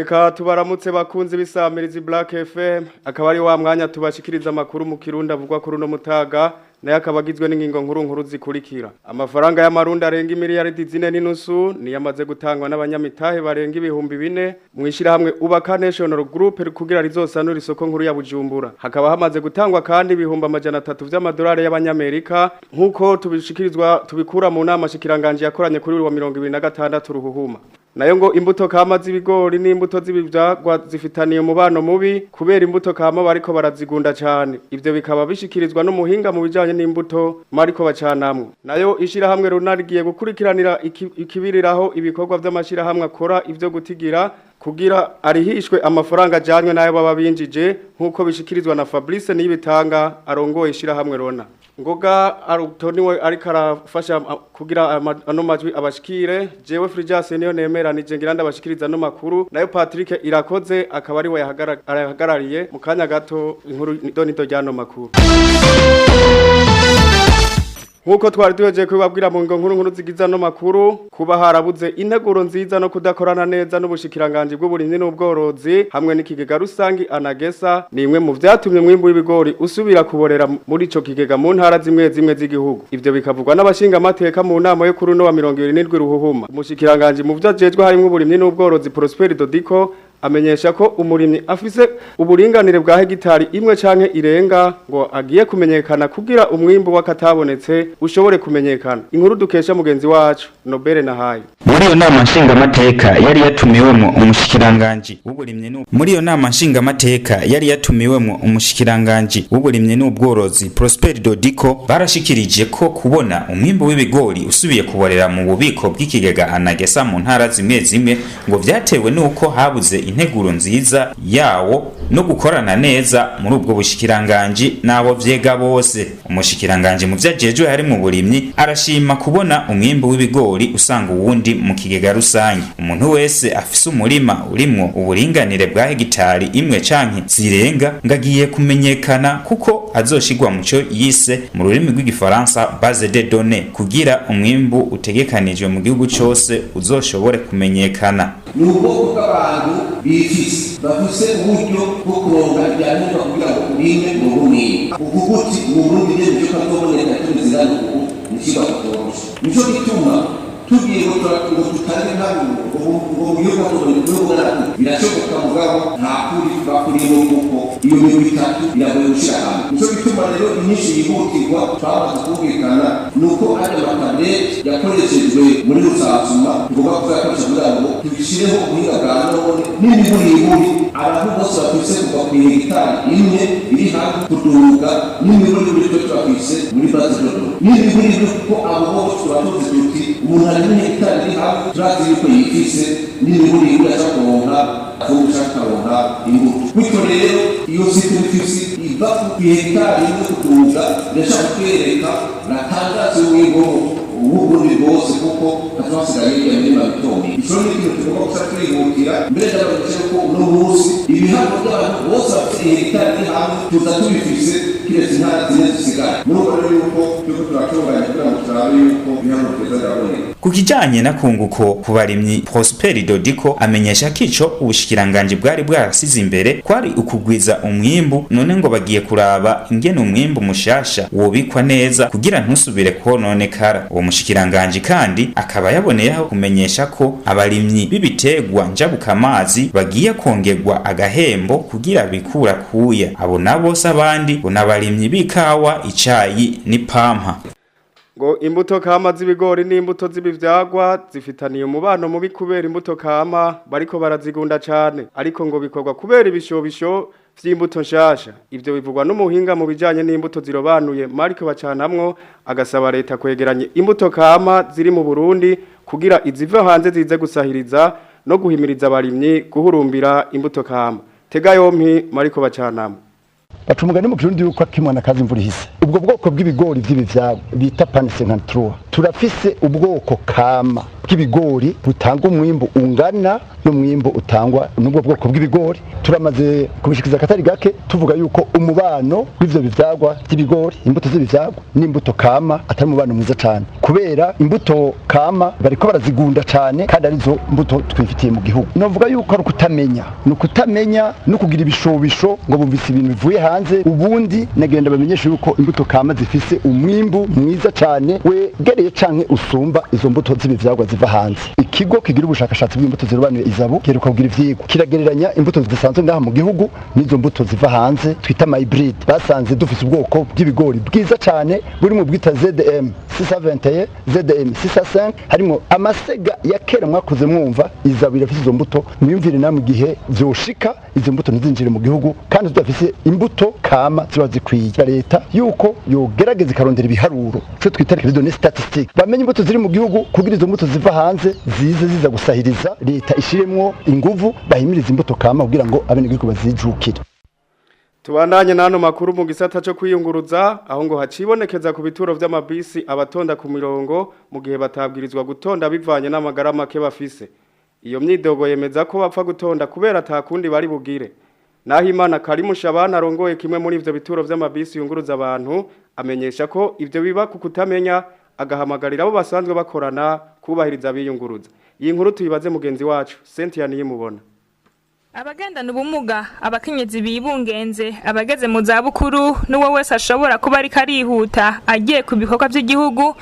Reka tubaramutse bakunzi bisamirizi Black FM akaba ari wa mwanya tubashikiriza amakuru mu Kirundi avugwa kuri no mutaga naye akabagizwe n'ingingo nkuru zikurikira. Amafaranga y'amarundi arenga miliyaridi 4.5 ni yamaze gutangwa n'abanyamitahe barenga ibihumbi 4 mwishira hamwe Ubaka National Group kugira rizosanura isoko nkuru ya Bujumbura. Hakaba hamaze gutangwa kandi ibihumbi 300 vy'amadolari y'abanyamerika nkuko tubishikirizwa tubikura mu nama shikiranganje yakoranye kuri wa 2026 ruhuhuma. Nayo ngo imbuto kama z'ibigori n'imbuto z'ibivyagwa zifitaniye umubano mubi kubera imbuto kama bariko barazigunda cyane. Ivyo bikaba bishikirizwa n'umuhinga mu bijanye n'imbuto mariko bacanamwe. Nayo ishira hamwe runarigiye gukurikiranira ikibiriraho ibikorwa vy'amashira hamwe akora ivyo gutigira kugira arihishwe amafaranga ajanywe nayo baba binjije nkuko bishikirizwa na Fabrice Niyibitanga arongoye ishira hamwe Rona. Ngoga arutoniwe ariko arafasha kugira ano majwi abashikire jewe Frijas niyo nemeranije ngira ndabashikiriza no makuru nayo Patrick Irakoze akaba ari we yahagarariye mu kanya gato inkuru donito ryano makuru. Nkuko twari tuheje kubabwira mu nkuru zigiza no makuru kuba harabuze integuro nziza no kudakorana neza n'ubushikiranganje bw'uburimyi n'ubworozi hamwe n'ikigega rusangi anagesa ni imwe mu vyatumye mwimbu w'ibigori usubira kuborera muri ico kigega mu ntara zimwe z'igihugu. Ivyo bikavugwa n'abashinga amateka mu nama yo kuri no wa 27 ruhuhuma. Umushikiranganje mu vyajejwe harimo uburimyi n'ubworozi Prosper Dodiko amenyesha ko umurimyi afise uburinganire bwa hegitari imwe canke irenga ngo agiye kumenyekana kugira umwimbu wakatabonetse ushobore kumenyekana. Inkuru dukesha mugenzi wacu Nobere Nahaye. Muri iyo nama nshinga amateka yari yatumiwemo umushikiranganje w'uburimyi n'ubworozi Prosper Dodiko barashikirije ko kubona umwimbu w'ibigori usubiye kuborera mu bubiko bw'ikigega anagesa mu ntara zimwe ngo vyatewe nuko habuze integuro nziza yawo no gukorana neza muri ubwo bushikiranganje nabo vyega bose. Umushikiranganje mu vyajejwe hari mu burimyi arashima kubona umwimbu w'ibigori usanga uwundi mu kigega rusangi. Umuntu wese afise umurima urimwo uburinganire bwa hegitari imwe canke zirenga ngagiye kumenyekana kuko azoshigwa mu cyo yise mu rurimi rw'igifaransa base de données kugira umwimbu utegekanijwe mu gihugu cyose uzoshobore kumenyekana. N'ubwoko bw'abantu bifise bafise uburyo bwo kuronga ibyangombwa kugira ngo urime mu bumenyi ukuguti mu Burundi n'ibyo katoboneka tuzirana nikiba kutorosha nico gituma tugiye ngo tutari ntabwo ngo biyoka tubona birashoboka mugabo nta kuri bakuriye kuko iyo bintu bitatu biragoye gushira hamwe. Nico gituma rero inyinshi yihutirwa twabaza kubikana nuko ari amakade yakoreshejwe muri rusasuma ngoba kuzakoresha ngo tubishireho ubuhinga bwa none n'imiburi abantu bose bafise kuva ku hegitari imwe iri hafi kuduga n'imiburi byo twafise muri base de données n'imiburi ko abo bose batuze tuti umuntu ari muri hegitari iri hafi turazi yuko yifise n'imiburi y'acakonka kushakaronka imbuto. Bityo rero iyo sitifisi iva ku hegitari yo kuduga ndashaka kwereka natangaze w'ingo ubundi bwose kuko katwasigaye y'imima bitombi. Ico ni ikintu tugomba gusatwihutira mbere y'abaje ko uno munsi ibihango by'abantu bose bafite hegitari hamwe tuza tubifise kiretse intara zine zisigaye. Muri uko rero yuko yuko turatunganya kugira ngo turabe yuko ibihango bizaraboneka. Ku kijanye na kunguko ku barimyi Prosper Dodiko amenyesha kico ubushikiranganje bwari bwarasize imbere kwari ukugwiza umwimbu none ngo bagiye kuraba ingene umwimbu mushasha wobikwa neza kugira ntusubire kononekara. Uwo mushikiranganje kandi akaba yaboneyeho kumenyesha ko abarimyi bibitegwa njabuka amazi bagiye kongerwa agahembo kugira bikura kuya. Abo nabo sabandi bonabarimyi bikawa icayi ni pampa. Ngo imbuto kama z'ibigori n'imbuto z'ibivyagwa zifitaniye umubano mubi kubera imbuto kama bariko barazigunda cyane ariko ngo bikorwa kubera ibishobisho vy'imbuto nshasha. Ivyo bivugwa n'umuhinga mu bijanye n'imbuto zirobanuye Mariko bacanamwo agasaba leta kwegeranya imbuto kama ziri mu Burundi kugira iziva hanze zize gusahiriza no guhimiriza abarimyi guhurumbira imbuto kama. Tega yompi Mariko bacanamwo. Batumuga ni mu Kirundi yuko akimwana kazi imvura ihise. ubwo bwoko bw'ibigori by'ibivyago bita pan 53 turafise ubwoko kama bw'ibigori butanga umwimbo ungana n'umwimbo utangwa n'ubwo bwoko bw'ibigori. Turamaze kubishikiza katari gake tuvuga yuko umubano w'ivyo bivyagwa by'ibigori, imbuto z'ibivyagwa n'imbuto kama atari umubano mwiza cyane, kubera imbuto kama bariko barazigunda cyane kandi arizo mbuto twifitiye mu gihugu. Novuga yuko ari ukutamenya no kugira ibishobisho ngo bumvise ibintu bivuye hanze. Ubundi nagenda bamenyesha yuko imbuto kama zifise umwimbu mwiza cyane wegereye canke usumba izo mbuto z'ibivyagwa ziva hanze. Ikigo kigira ubushakashatsi bw'imbuto zirobanuye Izabu kiheruka kugira ivyigwa kiragereranya imbuto zisanzwe ngaha mu gihugu n'izo mbuto ziva hanze twita ma hybrid. Basanze dufise ubwoko bw'ibigori bwiza cyane buri mu bwita ZM 621 ZM 605 harimo amasega ya kera mwakoze mwumva. Izabu irafise izo mbuto mwiyumvire namwe gihe vyoshika izo mbuto ntizinjire mu gihugu kandi tudafise imbuto kama ziba zikwiye. Leta yuko yogerageza ikarondera ibiharuro cyo twita les statistiques bamenye imbuto ziri mu gihugu kugira izo mbuto ziva hanze ziza gusahiriza. Leta ishiremwo inguvu bahimiriza imbuto kama kugira ngo abenegihugu bazijukire. Tubandanye nano makuru mu gisata cyo kwiyunguruza aho ngo hacibonekeza ku bituro vy'amabisi abatonda ku mirongo mu gihe batabwirizwa gutonda bivanye n'amagara make bafise. Iyo myidogo yemeza ko bapfa gutonda kubera atakundi bari bugire. Naho Imana Karimusha abana arongoye kimwe muri ivyo bituro vy'amabisi yunguruza abantu amenyesha ko ivyo biba ku kutamenya agahamagarira abo basanzwe bakorana kubahiriza biyunguruza. Iyi nkuru tuyibaze mugenzi wacu Cynthia Niyimubona. Abagendana ubumuga, abakenyezi bibungenze, abageze mu zabukuru n'uwo wese ashobora kuba ari karihuta agiye ku bikorwa by'igihugu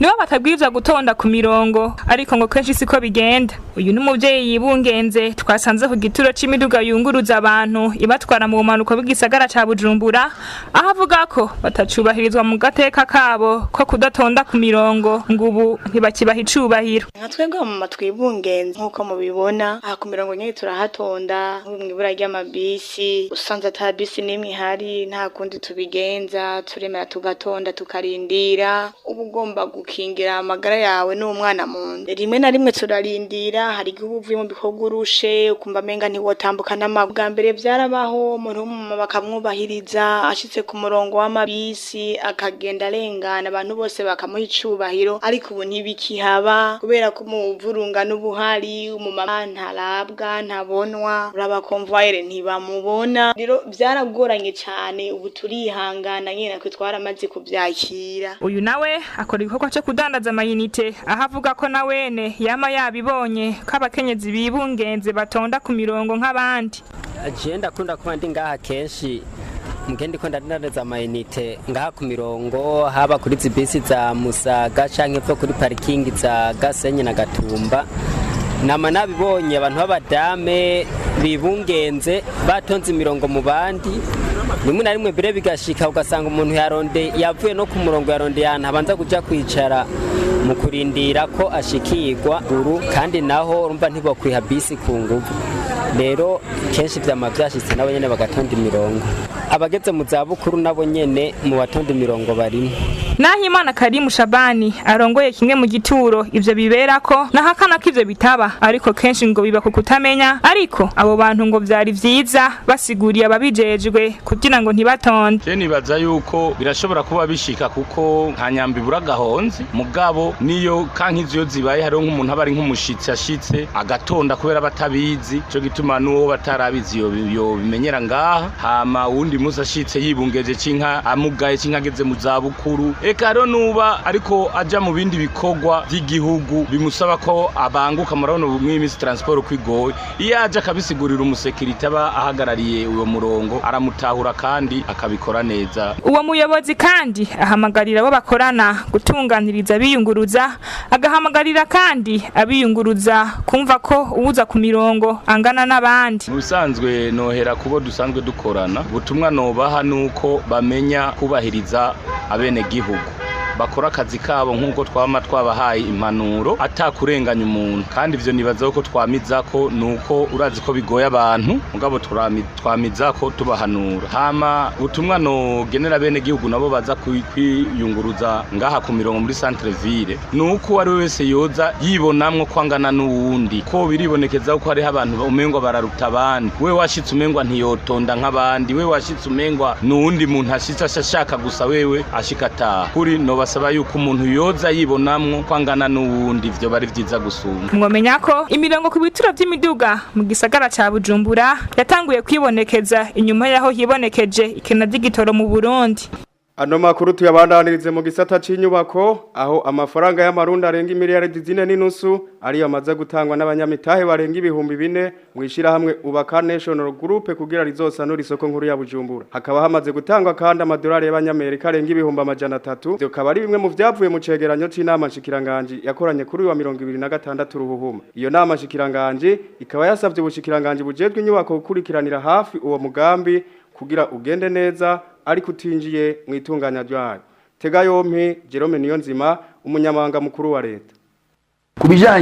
nibo batabwirizwa gutonda ku mirongo, ariko ngo kenshi siko bigenda. Uyu n'umuvyeyi yibungenze twasanze ku gituro c'imiduga yunguruza abantu ibatwara mu bumanuko bw'igisagara ca Bujumbura, aho avuga ko batacubahirizwa mu gateka kabo ko kudatonda ku mirongo ngubu ntibakibaha icubahiro. Twebwe mu matwibungenze nkuko mubibona aha ku mirongo nyine turahatonda mwibura ry'amabisi, usanze ata bisi nimwe hari nta kundi tubigenza, turemera tugatonda tukarindira. Uba ugomba gukingira amagara yawe n'umwana mu nda. Rimwe na rimwe turarindira, hari igihe uvuye mu bikorwa urushe ukumva menga ntiwotambuka n'amabwa. Mbere byarabaho umuntu w'umumama bakamwubahiriza ashitse ku murongo w'amabisi akagenda arengana abantu bose bakamuha icubahiro, ariko ubu ntibikihaba kubera ko umuvurunga n'ubuhari umumama ntarabwa ntabonwa uraba konvoyere ntibamubona. Rero byaragoranye cyane, ubu turihangana nyine ko twaramaze kubyakira. Uyu nawe akora igikorwa cyo kudandaza amayinite, aho avuga ko nawene yama yabibonye ko abakenyezi bibungenze batonda ku mirongo nk'abandi. Agenda akunda kuba ndi ngaha kenshi mugende ko ndadandaza amayinite ngaha ku mirongo, haba kuri zibisi za Musaga canke pfo kuri parking za Gasenyi na Gatumba. Nama nabibonye abantu b'abadame bibungenze batonze imirongo mu bandi, rimwe na rimwe bire bigashika ugasanga umuntu yavuye no ku murongo yaronde yana abanza kuja kwicara mu kurindira ko ashikirwa guru, kandi naho urumva ntibokwiha bisi ku nguvu. Rero kenshi vyama vyashitse nabo nyene bagatonda imirongo. Abageze mu zabukuru nabo nyene mu batonda imirongo barimo. Naho Imana Karimusha Shabani arongoye kimwe mu gituro ivyo biberako nahakana ko ivyo bitaba, ariko kenshi ngo biba ku kutamenya, ariko abo bantu ngo vyari vyiza basiguriye ababijejwe kugira ngo ntibatonde. Je nibaza yuko birashobora kuba bishika kuko nta nyambi buragahonze mugabo niyo kankizo zibaye hari nk'umuntu abari nk'umushitsi ashitse agatonda kubera batabizi, cyo gituma nuwo batarabizi yo bimenyera ngaha. Hama wundi muza ashitse yibungeje cinka amugaye cinka ageze mu zabukuru, eka rero nuba ariko aja mu bindi bikogwa by'igihugu bimusaba ko abanguka murabona umwimisi transport kwigoye. Iyo aje akabisigurira umusekirite aba ahagarariye uwo murongo aramutahura kandi akabikora neza. Uwo muyobozi kandi ahamagarira abo bakorana gutunganiriza biyunguruza, agahamagarira kandi abiyunguruza kumva ko ubuza ku mirongo angana n'abandi. Musanzwe nohera kubo dusanzwe dukorana, ubutumwa nobaha nuko bamenya kubahiriza abene gihugu. bakora akazi kabo nk'uko twama twabahaye impanuro atakurenganya umuntu, kandi ivyo nibaza ko twamiza ko nuko urazi ko bigoye abantu mugabo twamiza ko tubahanura. Hama ubutumwa no genera bene gihugu nabo baza kwiyunguruza ngaha ku mirongo muri centre ville nuko ari wese yoza yibonamwo kwangana n'uwundi, ko biribonekeza ko hari abantu umengo bararuta abandi, we washitse umengwa ntiyotonda nk'abandi, we washitse umengwa n'uwundi muntu ashitse ashaka gusa wewe ashikata. Kuri no basaba yuko umuntu yoza yibonamwo kwangana n'uwundi, ivyo bari vyiza gusumba. Mwomenya ko imirongo ku bituro vy'imiduga mu gisagara ca Bujumbura yatanguye kwibonekeza inyuma yaho hibonekeje ikena ry'igitoro mu Burundi. Ano makuru tuyabandanirize mu gisata c'inyubako aho amafaranga y'amarundi arenga miliyari 4.5 ari yamaze gutangwa n'abanyamitahe barenga ibihumbi 4 mwishira hamwe Ubaka National Group kugira rizosanura isoko nkuru ya Bujumbura. Hakaba hamaze gutangwa kandi amadolari y'abanyamerika arenga ibihumbi 300. Byo kaba ari bimwe mu vyavuye mu cegeranyo c'inama nshikiranganje yakoranye kuri wa 2026 ruhuhuma. Iyo nama nshikiranganje ikaba yasavye ubushikiranganje bujejwe inyubako gukurikiranira hafi uwo mugambi kugira ugende neza ariko utinjiye mu itunganya ryayo. Tega yompi Jerome Niyonzima umunyamabanga mukuru wa leta.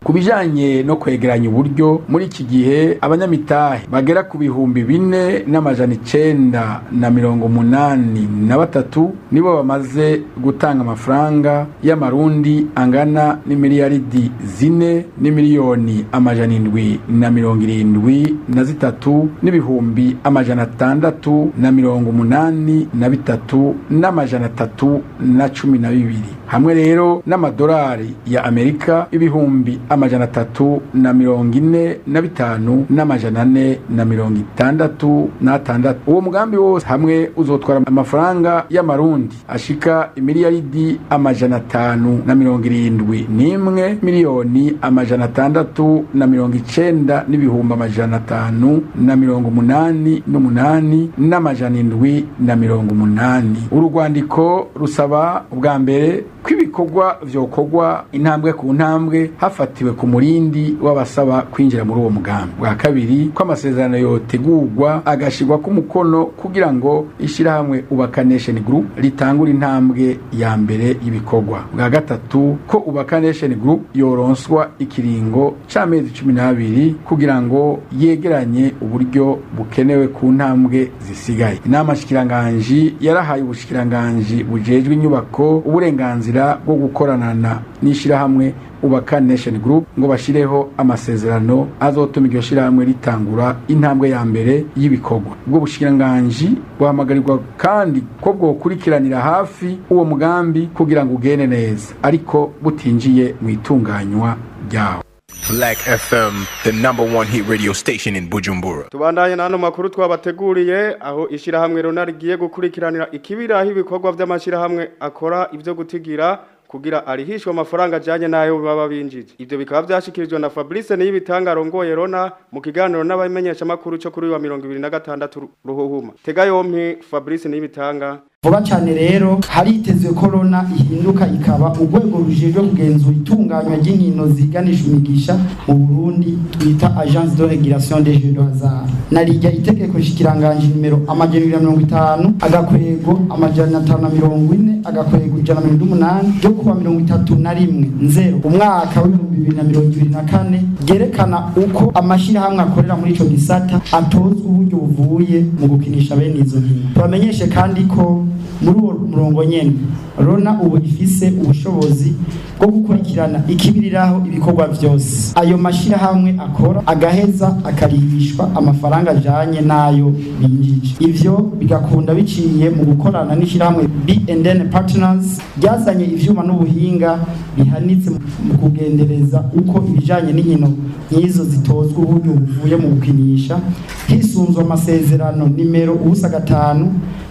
Kubijanye no kwegeranya uburyo muri iki gihe abanyamitahe bagera ku bihumbi 4,983 nibo bamaze gutanga amafaranga y'amarundi angana n'imiliyaridi 4,773 n'ibihumbi 683,312 hamwe rero n'amadolari ya Amerika ibihumbi 345,466. Uwo mugambi wose hamwe uzotwara amafaranga y'amarundi ashika imiliyaridi 571 miliyoni 690 n'ibihumbi 588,780. Urugwandiko rusaba ubwa mbere kw'ibikorwa vyokorwa intambwe ku ntambwe hafatiwe ku murindi w'abasaba kwinjira muri uwo mugambi. Bwa kabiri ko amasezerano yotegurwa agashirwa ku mukono kugira ngo ishirahamwe Ubaka Nation Group ritangura intambwe ya mbere y'ibikorwa. Bwa gatatu ko Ubaka Nation Group yoronswa ikiringo c'amezi 12 kugira ngo yegeranye uburyo bukenewe ku ntambwe zisigaye. Inama shikiranganje yarahaye ubushikiranganje bujejwe inyubako uburenganzira bwo gukoranana n'ishirahamwe Ubaka Nation Group ngo bashireho amasezerano azotuma iryo shirahamwe ritangura intambwe ya mbere y'ibikorwa. Ubwo bushikiranganje buhamagarirwa kandi ko bwo kurikiranira hafi uwo mugambi kugira ngo ugene neza ariko butinjiye mu itunganywa ryawo. Black FM, the #1 hit radio station in Bujumbura. Tubandanye nano makuru twabateguriye aho ishirahamwe Ronald rigiye gukurikiranira ikibiraho ibikorwa by'amashirahamwe akora ivyo gutigira kugira arihishwe amafaranga ajanye nayo baba binjije. Ivyo bikaba byashikirijwe na Fabrice Niyibitanga rongoye Rona mu kiganiro n'abamenyesha makuru cyo kuri wa 2026 ruhuhuma. Tega yompi Fabrice Niyibitanga. Vuba cyane rero haritezwe corona ihinduka ikaba urwego rujejwe kugenzura itunganywa ry'inkino ziganisha imigisha mu Burundi twita Agence de Régulation des Jeux de Hasard. Narijya itegeko shikiranganje numero 150 agakwego 540 agakwego 108 ryo kuwa 31 umwaka wa 2024 gerekana uko amashirahamwe akorera muri ico gisata atozwe uburyo buvuye mu gukinisha bene izo nkino. Bamenyeshe kandi ko muri uwo murongo nyene Rona ubu ifise ubushobozi bwo gukurikirana ikibiriraho ibikorwa vyose ayo mashirahamwe akora agaheza akarihishwa amafaranga ajanye nayo binjije. Ivyo bigakunda biciye mu gukorana n'ishirahamwe B&N Partners ryazanye ivyuma n'ubuhinga bihanitse mu kugendereza uko ibijanye n'inkino nyizo zitozwe uburyo buvuye mu gukinisha hisunzwe amasezerano nimero 5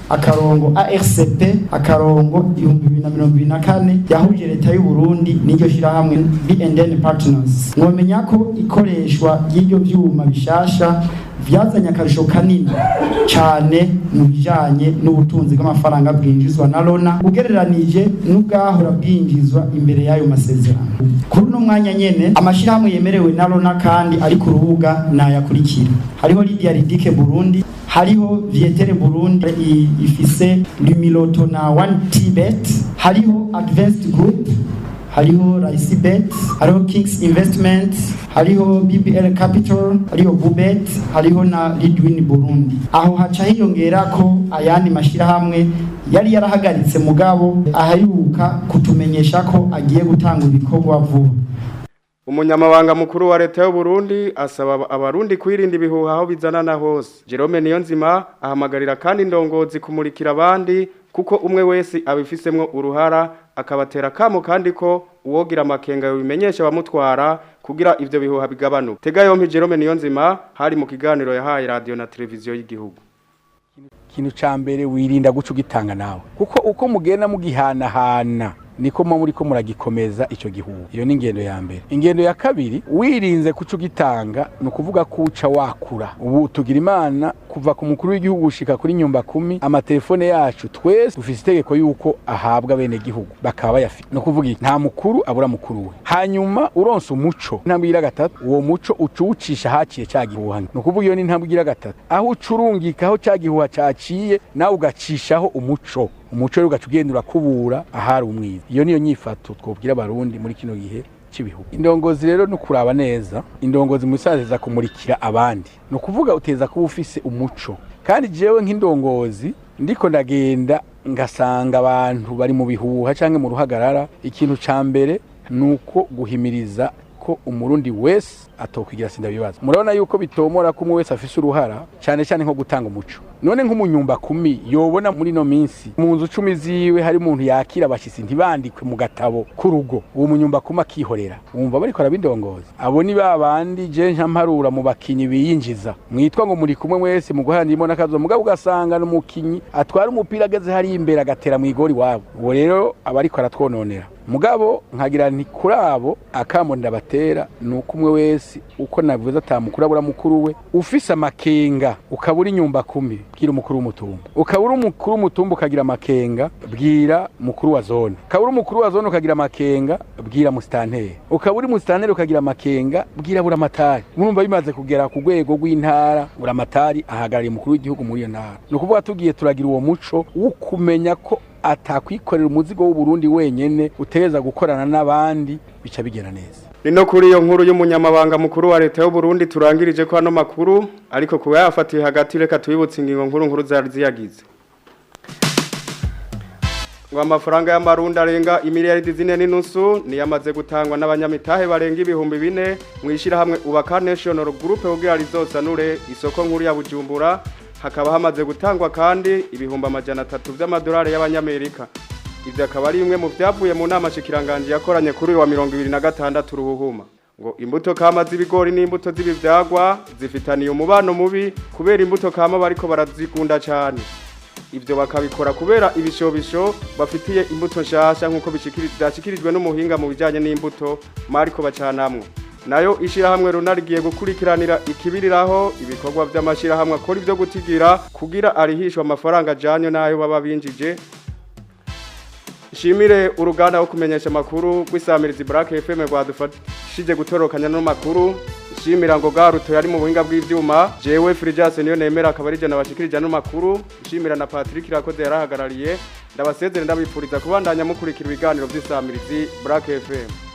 akarongo ARCP akarongo 2024 yahuje leta y'u Burundi n'iryo shirahamwe B&N Partners. Mwomenya ko ikoreshwa y'iryo vyuma bishasha vyazanye akarusho kanini cyane mu bijanye n'ubutunzi bw'amafaranga bwinjizwa na Rona ugereranije n'ubwahora bwinjizwa imbere y'ayo masezerano. Kuri no mwanya nyene amashirahamwe yemerewe na Rona kandi ari ku rubuga nayakurikira: hariho Lydia Ridike Burundi, hariho Vietere Burundi ifise Lumiloto na 1TBet, hariho Advanced Group, hariho Raisibet, hariho Kings Investment, hariho BBL Capital, hariho Bubet, hariho na Lidwin Burundi. Aho haca hiyongera ko ayandi mashirahamwe yari yarahagaritse mugabo aharuka kutumenyesha ko agiye gutanga ibikorwa vuba. Umunyamabanga mukuru wa leta y'u Burundi asaba abarundi kwirinda ibihuha aho bizanana hose. Jerome Niyonzima ahamagarira kandi indongozi kumurikira abandi kuko umwe wese abifisemwo uruhara akabatera kamo kandi ko uwogira amakenga yobimenyesha bamutwara kugira ivyo bihuha bigabanuka. Tega yompi Jerome Niyonzima hari mu kiganiro yahaye radio na televiziyo y'igihugu. Kintu cambere wirinda guca ugitanga nawe kuko uko mugenda mugihanahana niko muri ko muragikomeza ico gihugu. Iyo ni ingendo ya mbere. Ingendo ya kabiri wirinze kuca ugitanga no kuvuga ko uca wakura. Ubu tugira Imana kuva ku mukuru w'igihugu gushika kuri nyumba 10 amatelefone yacu twese dufise itegeko yuko ahabwa bene gihugu bakaba bayafite. No kuvuga nta mukuru abura mukuru we. Hanyuma uronse umuco ntambwira gatatu uwo muco ucucisha haciye cagihuha. No kuvuga iyo ni ntambwira gatatu aho ucurungika aho cagihuha caciye nawe ugacishaho umuco rero ugacugendura kubura ahari umwiza. Iyo niyo nyifato twobwira abarundi muri kino gihe cibihugu. Indongozi rero no kuraba neza, indongozi musazeza kumurikira abandi. No kuvuga uteza kuba ufise umuco. Kandi jewe nk'indongozi ndiko ndagenda ngasanga abantu bari mu bihuha canke mu ruhagarara, ikintu ca mbere nuko guhimiriza ko umurundi wese atokwigira sinda bibaza. Murabona yuko bitomora ko umwe wese afise uruhara cyane cyane nko gutanga umuco. None nk'umunyumba 10 yobona muri no minsi mu nzu 10 ziwe hari umuntu yakira abashitsi ntibandikwe mu gatabo kurugo, uwo munyumba 10 akihorera. Wumva bari kora bindongoza. Abo ni babandi je nkamparura mu bakinyi biyinjiza. Mwitwa ngo muri kumwe mwese mu guhana imona kazo mugabo ugasanga n'umukinyi atwara umupira ageze hari imbere agatera mu igori wabo. Uwo rero abari kora twononera. Mugabo nkagira nti kurabo akamonda batera nuko umwe wese uko navuze atamukuru abura mukuru we ufise amakenga ukabura inyumba 10 bwira umukuru w'umutumba, ukabura umukuru w'umutumba ukagira amakenga bwira mukuru wa zone, ukabura umukuru wa zone ukagira amakenga bwira mustanteri, ukabura mustanteri ukagira amakenga bwira bura matari. Murumva bimaze kugera ku rwego rw'intara bura matari ahagarariye umukuru w'igihugu muri iyo ntara. No kuvuga tugiye turagira uwo muco wo kumenya ko atakwikorera umuzigo w'u Burundi wenyene uteza gukorana n'abandi bica bigera neza. Nino kuri iyo nkuru y'umunyamabanga mukuru wa leta y'u Burundi turangirije ko hano makuru ariko kuba yafatiye hagati reka tubibutse ingingo nkuru zari ziyagize. Ngo amafaranga y'amarundi arenga imiliyaridi 4.5 ni yamaze gutangwa n'abanyamitahe barenga ibihumbi 4 mwishira hamwe Ubaka National Group kugira rizosanure isoko nkuru ya Bujumbura. Hakaba hamaze gutangwa kandi ibihumbi 300 by'amadolari y'abanyamerika. Ivyo akaba ari imwe mu vyavuye mu nama shikiranganje yakoranye kuri wa 2026 ruhuhuma. Ngo imbuto kama z'ibigori n'imbuto z'ibivyagwa zifitaniye umubano mubi kubera imbuto kama bariko barazikunda cyane. Ivyo bakabikora kubera ibishobisho bafitiye imbuto nshasha nkuko bishikirijwe n'umuhinga mu bijanye n'imbuto mariko bacanamwe. Nayo ishirahamwe runarigiye gukurikiranira ikibiriraho ibikorwa by'amashirahamwe akora ivyo gutigira kugira arihishwa amafaranga janye nayo baba binjije. Shimire uruganda wo kumenyesha makuru rw'isamirizi Black FM rwadufashije gutorokanya no makuru. Shimira ngo garuto yari mu buhinga bw'ivyuma. Jewe Frijas niyo nemera akabarije nabashikirije no makuru. Shimira na Patrick Rakoze yarahagarariye. Ndabasezere ndabipfuriza kubandanya mukurikira ibiganiro by'isamirizi Black FM.